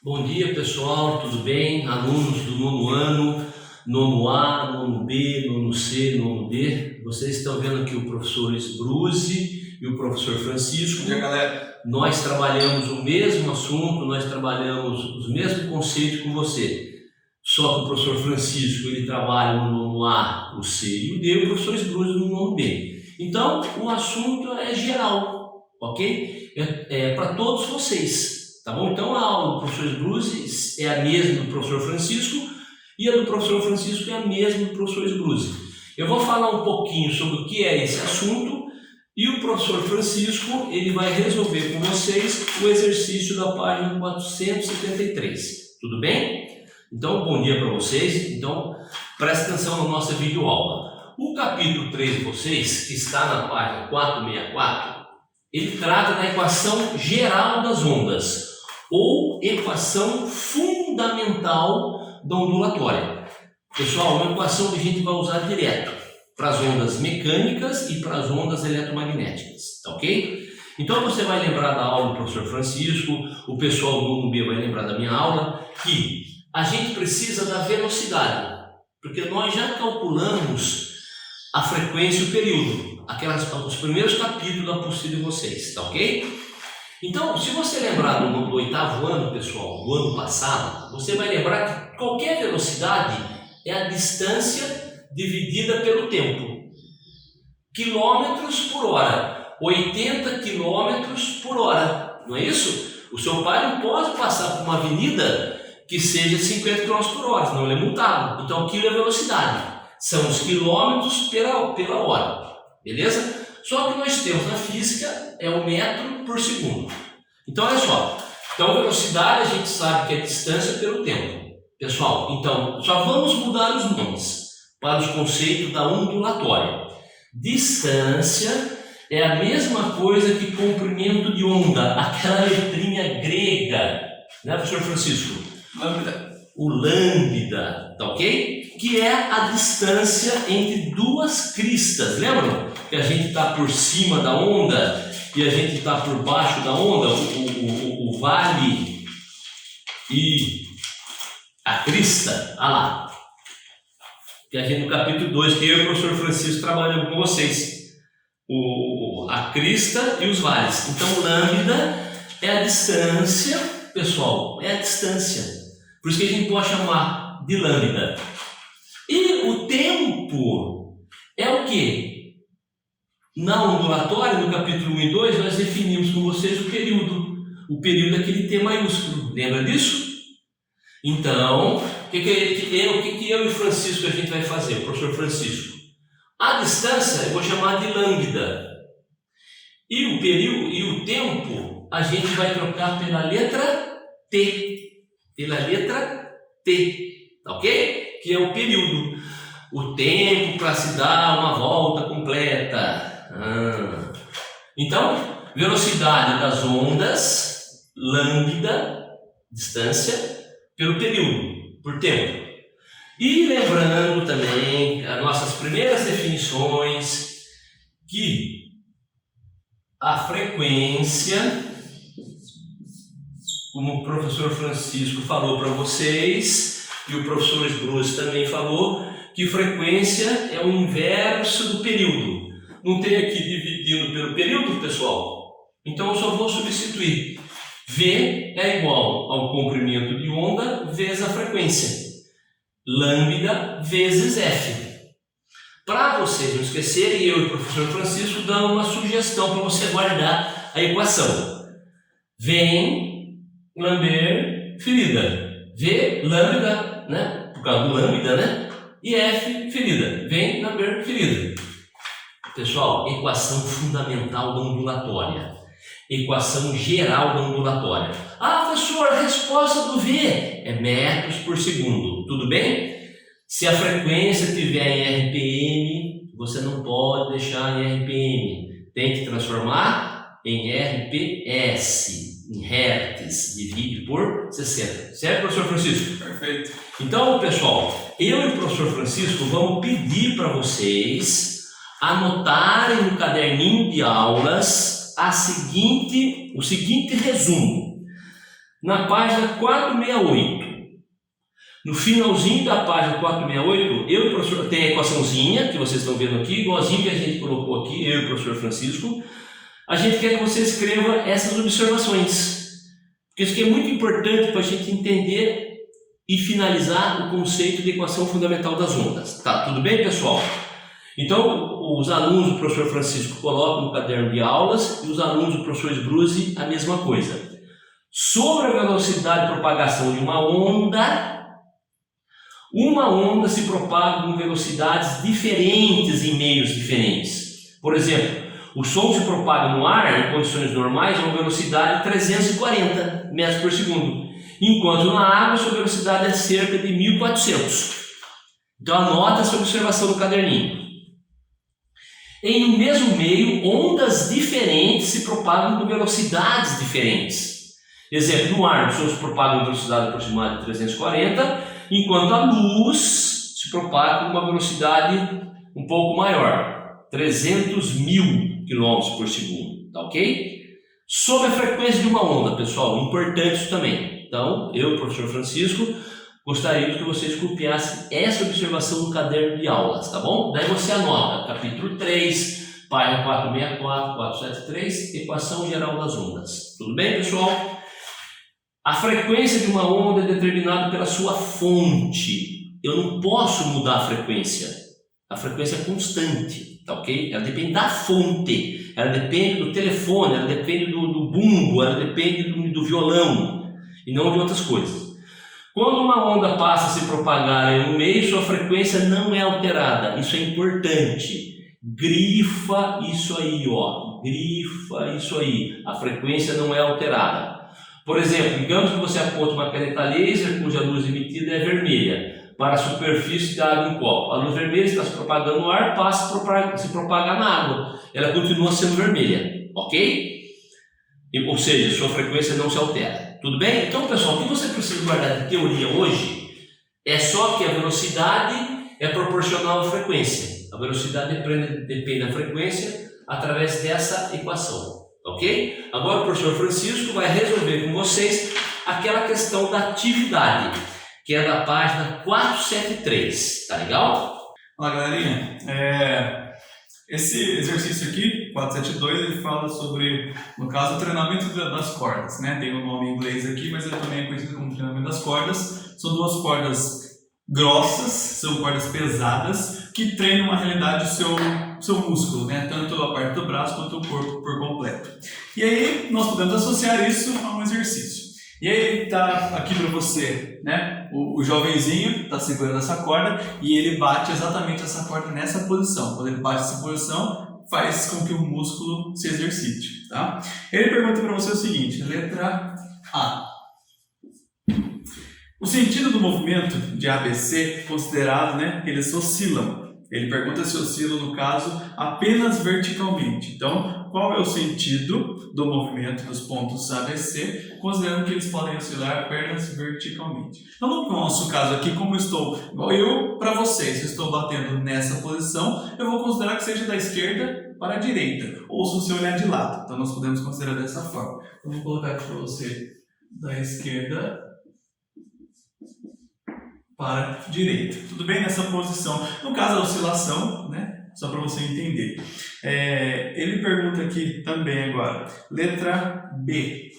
Bom dia, pessoal, tudo bem? Alunos do nono ano, nono A, nono B, nono C, nono D. Vocês estão vendo aqui o professor Bruzzi e o professor Francisco. Bom dia, galera. Nós trabalhamos o mesmo assunto, nós trabalhamos os mesmos conceitos com você. Só que o professor Francisco, ele trabalha no nono A, o C e o D, e o professor Bruzzi no nono B. Então, o assunto é geral, ok? É para todos vocês. Tá bom? Então a aula do professor Bruzzi é a mesma do professor Francisco e a do professor Francisco é a mesma do professor Bruzzi. Eu vou falar um pouquinho sobre o que é esse assunto e o professor Francisco ele vai resolver com vocês o exercício da página 473. Tudo bem? Então, bom dia para vocês. Então, preste atenção na nossa videoaula. O capítulo 3 de vocês, que está na página 464, ele trata da equação geral das ondas, ou equação fundamental da ondulatória. Pessoal, uma equação que a gente vai usar direto para as ondas mecânicas e para as ondas eletromagnéticas, tá ok? Então você vai lembrar da aula do professor Francisco, o pessoal do nono B vai lembrar da minha aula, que a gente precisa da velocidade, porque nós já calculamos a frequência e o período, os primeiros capítulos da apostila de vocês, tá ok? Então, se você lembrar do oitavo ano, pessoal, do ano passado, você vai lembrar que qualquer velocidade é a distância dividida pelo tempo. Quilômetros por hora, 80 quilômetros por hora, não é isso? O seu pai não pode passar por uma avenida que seja 50 quilômetros por hora, senão ele é multado. Então, aquilo é velocidade, são os quilômetros pela hora, beleza? Só que nós temos na física é o metro por segundo. Então, olha só. Então, velocidade a gente sabe que é distância pelo tempo. Pessoal, então, só vamos mudar os nomes para os conceitos da ondulatória. Distância é a mesma coisa que comprimento de onda, aquela letrinha grega, né, professor Francisco? Lambda. O lambda, tá ok? Que é a distância entre duas cristas. Lembram que a gente está por cima da onda e a gente está por baixo da onda? O vale e a crista. Olha lá. Que a gente no capítulo 2, que eu e o professor Francisco trabalhamos com vocês. A crista e os vales. Então, lambda é a distância, pessoal, é a distância. Por isso que a gente pode chamar de lambda. E o tempo é o quê? Na ondulatória, no capítulo 1 e 2, nós definimos com vocês o período. O período é aquele T maiúsculo. Lembra disso? Então, o que eu e o Francisco a gente vai fazer? O professor Francisco. A distância eu vou chamar de lambda. E o período e o tempo a gente vai trocar pela letra T. Pela letra T, tá ok? Que é o período, o tempo para se dar uma volta completa. Então, velocidade das ondas, lambda, distância, pelo período, por tempo. E lembrando também as nossas primeiras definições, que a frequência, como o professor Francisco falou para vocês, e o professor Bruzzi também falou, que frequência é o inverso do período. Não tem aqui dividindo pelo período, pessoal? Então eu só vou substituir. V é igual ao comprimento de onda vezes a frequência. Lambda vezes F. Para vocês não esquecerem, eu e o professor Francisco damos uma sugestão para você guardar a equação. Vem lamber ferida. V, lambda, né? Por causa do lambda, né? E F, ferida. Vem lamber ferida. Pessoal, equação fundamental da ondulatória. Equação geral da ondulatória. Ah, professor, a resposta do V é metros por segundo. Tudo bem? Se a frequência tiver em RPM, você não pode deixar em RPM. Tem que transformar em RPS. Em hertz, divide por 60. Certo, professor Francisco? Perfeito. Então, pessoal, eu e o professor Francisco vamos pedir para vocês anotarem no caderninho de aulas o seguinte resumo. na página 468. No finalzinho da página 468, eu e o professor, tem a equaçãozinha que vocês estão vendo aqui, igualzinho que a gente colocou aqui, eu e o professor Francisco. A gente quer que você escreva essas observações, porque isso aqui é muito importante para a gente entender e finalizar o conceito de equação fundamental das ondas. Tá, tudo bem, pessoal? Então, os alunos do professor Francisco colocam no caderno de aulas e os alunos do professor Sbruzzi a mesma coisa. Sobre a velocidade de propagação de uma onda se propaga com velocidades diferentes em meios diferentes. Por exemplo, o som se propaga no ar em condições normais a uma velocidade de 340 metros por segundo, enquanto na água sua velocidade é cerca de 1400. Então anota essa observação no caderninho. Em um mesmo meio, ondas diferentes se propagam com velocidades diferentes. Exemplo, no ar o som se propaga com velocidade aproximada de 340, enquanto a luz se propaga com uma velocidade um pouco maior, 300.000 km por segundo, tá ok? Sobre a frequência de uma onda, pessoal, importante isso também. Então, eu, professor Francisco, gostaria que vocês copiassem essa observação no caderno de aulas, tá bom? Daí você anota, capítulo 3, página 464, 473, equação geral das ondas. Tudo bem, pessoal? A frequência de uma onda é determinada pela sua fonte. Eu não posso mudar a frequência. A frequência é constante, tá ok? Ela depende da fonte, ela depende do telefone, ela depende do bumbo, ela depende do violão e não de outras coisas. Quando uma onda passa a se propagar em um meio, sua frequência não é alterada. Isso é importante. Grifa isso aí, ó. Grifa isso aí. A frequência não é alterada. Por exemplo, digamos que você aponta uma caneta laser cuja luz emitida é vermelha para a superfície da água em copo. A luz vermelha está se propagando no ar, passa a se propagar na água. Ela continua sendo vermelha, ok? Ou seja, sua frequência não se altera. Tudo bem? Então, pessoal, o que você precisa guardar de teoria hoje é só que a velocidade é proporcional à frequência. A velocidade depende da frequência através dessa equação. Ok? Agora o professor Francisco vai resolver com vocês aquela questão da atividade, que é da página 473, tá legal? Olá, galerinha. Esse exercício aqui, 472, ele fala sobre, no caso, o treinamento das cordas, né? Tem um nome em inglês aqui, mas ele também é conhecido como treinamento das cordas. São duas cordas grossas, são cordas pesadas, que treinam, na realidade, o seu músculo, né? Tanto a parte do braço quanto o corpo por completo. E aí, nós podemos associar isso a um exercício. E aí, está aqui para você, né? O jovenzinho está segurando essa corda e ele bate exatamente essa corda nessa posição. Quando ele bate essa posição, faz com que o músculo se exercite, tá? Ele pergunta para você o seguinte, letra A. O sentido do movimento de ABC, considerado, né, eles oscilam. Ele pergunta se oscilam, no caso, apenas verticalmente. Então, qual é o sentido do movimento dos pontos ABC, considerando que eles podem oscilar apenas verticalmente? Então, no nosso caso aqui, como eu estou, igual eu para vocês, eu estou batendo nessa posição, eu vou considerar que seja da esquerda para a direita, ou se você olhar de lado. Então, nós podemos considerar dessa forma. Então, vou colocar aqui para você da esquerda para a direita. Tudo bem? Nessa posição. No caso, a oscilação, né? Só para você entender. Ele pergunta aqui também agora, letra B.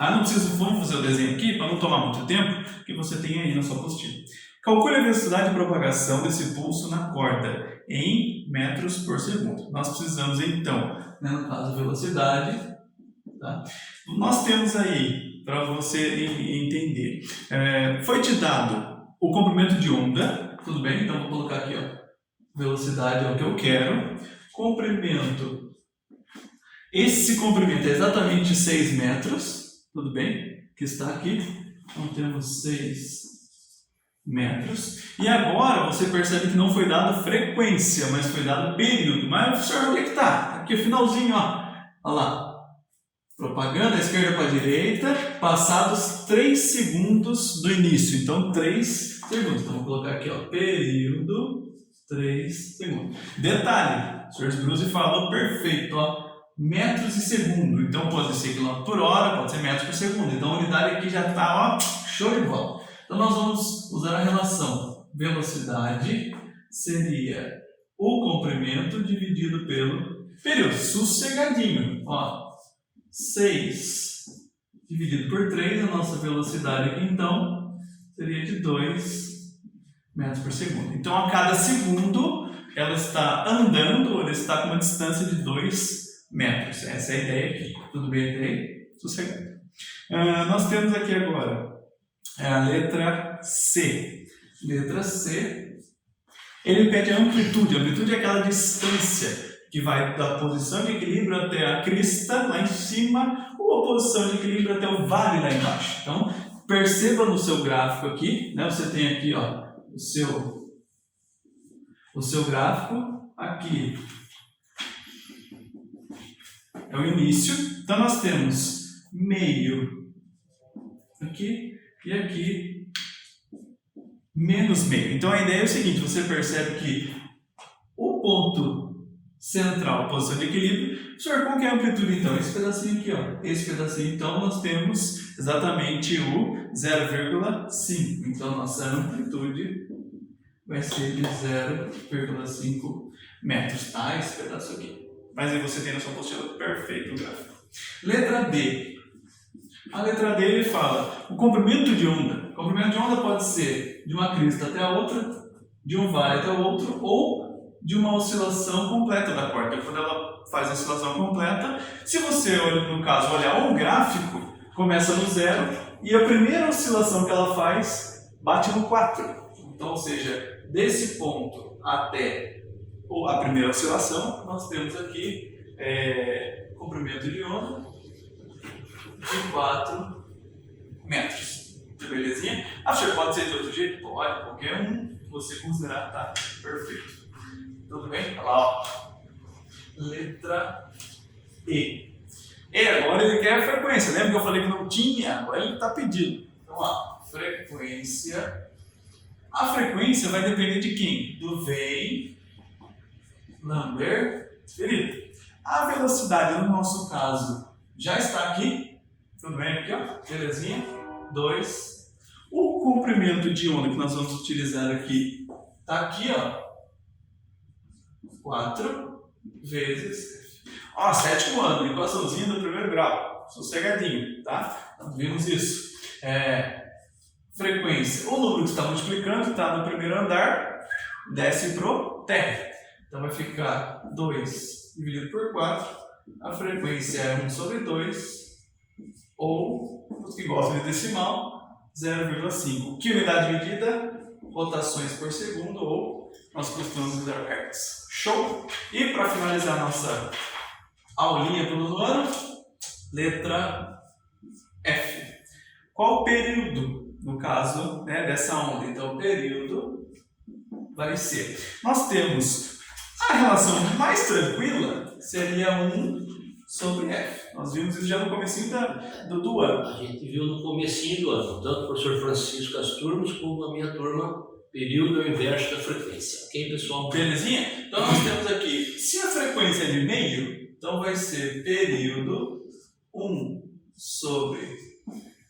Não preciso fazer o desenho aqui, para não tomar muito tempo, que você tem aí na sua apostila. Calcule a velocidade de propagação desse pulso na corda em metros por segundo. Nós precisamos, então, né, no caso, a velocidade. Tá? Nós temos aí, para você entender, foi te dado o comprimento de onda, tudo bem? Então, vou colocar aqui, ó, velocidade é o que eu quero, comprimento, esse comprimento é exatamente 6 metros, tudo bem? Que está aqui, então temos 6 metros, e agora você percebe que não foi dado frequência, mas foi dado período, mas professor, onde é que está? Aqui o finalzinho, ó, olha lá. Propaganda da esquerda para a direita, passados 3 segundos do início. Então, 3 segundos. Então, vou colocar aqui, ó, período, 3 segundos. Detalhe, o Sr. Sbruzzi falou perfeito, ó. metros e segundo. Então pode ser quilômetro por hora, pode ser metros por segundo. Então a unidade aqui já está, ó, show de bola. Então nós vamos usar a relação velocidade seria o comprimento dividido pelo período, sossegadinho. Ó, 6 dividido por 3, a nossa velocidade aqui então seria de 2 metros por segundo. Então a cada segundo ela está andando, ela está com uma distância de 2 metros. Essa é a ideia aqui. Tudo bem até aí? Sossegado. Nós temos aqui agora a letra C. Letra C. Ele pede a amplitude. A amplitude é aquela distância que vai da posição de equilíbrio até a crista lá em cima ou a posição de equilíbrio até o vale lá embaixo. Então, perceba no seu gráfico aqui, né? Você tem aqui, ó, o seu gráfico aqui é o início. Então nós temos meio aqui e aqui menos meio. Então a ideia é o seguinte, você percebe que o ponto central, posição de equilíbrio, senhor, qual que é a amplitude então? Esse pedacinho aqui, ó. Esse pedacinho então nós temos exatamente o 0,5. Então nossa amplitude vai ser de 0,5 metros, tá? Esse pedaço aqui. Mas aí você tem na sua apostila perfeito o gráfico. Letra D. A letra D ele fala o comprimento de onda. O comprimento de onda pode ser de uma crista até a outra, de um vale até o outro, ou de uma oscilação completa da corda. Quando ela faz a oscilação completa, se você, no caso, olhar um gráfico, começa no 0 e a primeira oscilação que ela faz bate no 4. Então, ou seja, desse ponto até a primeira oscilação, nós temos aqui comprimento de onda de 4 metros. Belezinha? Pode ser de outro jeito? Pode, qualquer um que você considerar, tá perfeito. Tudo bem? Olha lá, ó. Letra E. E agora ele quer a frequência. Lembra que eu falei que não tinha? Agora ele está pedindo. Então, ó, frequência. A frequência vai depender de quem? Do Vein, Lambert, Felipe. A velocidade, no nosso caso, já está aqui. Tudo bem? Aqui, ó. Belezinha? 2. O comprimento de onda que nós vamos utilizar aqui está aqui, ó. 4 vezes. Ó, 7º ano, equaçãozinha do primeiro grau. Sossegadinho, tá? Nós vimos isso. Frequência. O número que está multiplicando está no primeiro andar, desce pro térreo. Então vai ficar 2 dividido por 4. A frequência é 1 sobre 2. Ou, os que gostam de decimal, 0,5. Que unidade medida? Rotações por segundo, ou nós costumamos usar Hz. Show? E para finalizar nossa aulinha pelo ano, letra F. Qual o período, no caso, né, dessa onda? Então, o período vai ser... Nós temos a relação mais tranquila, seria 1 sobre F. Nós vimos isso já no comecinho do ano. A gente viu no comecinho do ano, tanto o professor Francisco as turmas, como a minha turma, período é o inverso da frequência. Ok, pessoal? Belezinha? Então nós temos aqui, se a frequência é de meio, então vai ser período 1 sobre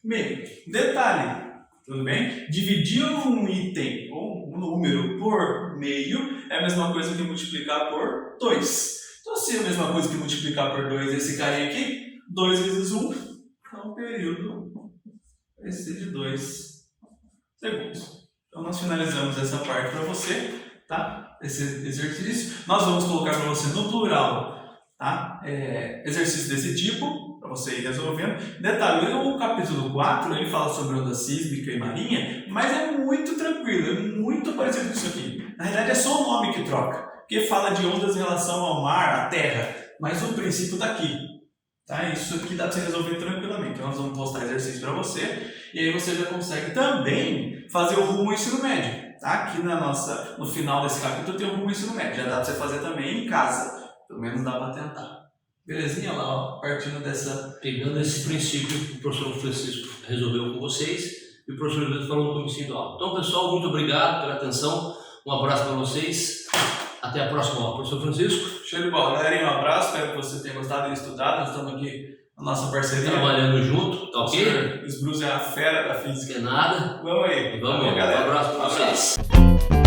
meio. Detalhe, tudo bem? Dividir um item ou um número por meio é a mesma coisa que multiplicar por 2. Então, se é a mesma coisa que multiplicar por 2 esse carinha aqui, 2 vezes 1, então o período vai ser de 2 segundos. Então, nós finalizamos essa parte para você, tá? Esse exercício. Nós vamos colocar para você no plural, tá? Exercício desse tipo, para você ir resolvendo. Detalhe, o capítulo 4, ele fala sobre onda sísmica e marinha, mas é muito tranquilo, é muito parecido com isso aqui. Na realidade, é só o nome que troca. Porque fala de ondas em relação ao mar, à terra, mas o princípio está aqui. Tá? Isso aqui dá para você resolver tranquilamente. Então, nós vamos postar exercício para você, e aí você já consegue também fazer o rumo ao ensino médio. Tá? Aqui no final desse capítulo tem o rumo ao ensino médio, já dá para você fazer também em casa, pelo menos dá para tentar. Belezinha lá, ó, partindo dessa... Pegando esse princípio que o professor Francisco resolveu com vocês, e o professor Júlio falou no comecinho da aula. Então, pessoal, muito obrigado pela atenção, um abraço para vocês. Até a próxima aula, professor Francisco. Show de bola. Galerinha, um abraço, espero que você tenha gostado e estudado. Nós estamos aqui na nossa parceria. Trabalhando junto, tá ok? O Bruce é a fera da física. Não é nada. Vamos aí. Vamos aí. galera. Um abraço para vocês.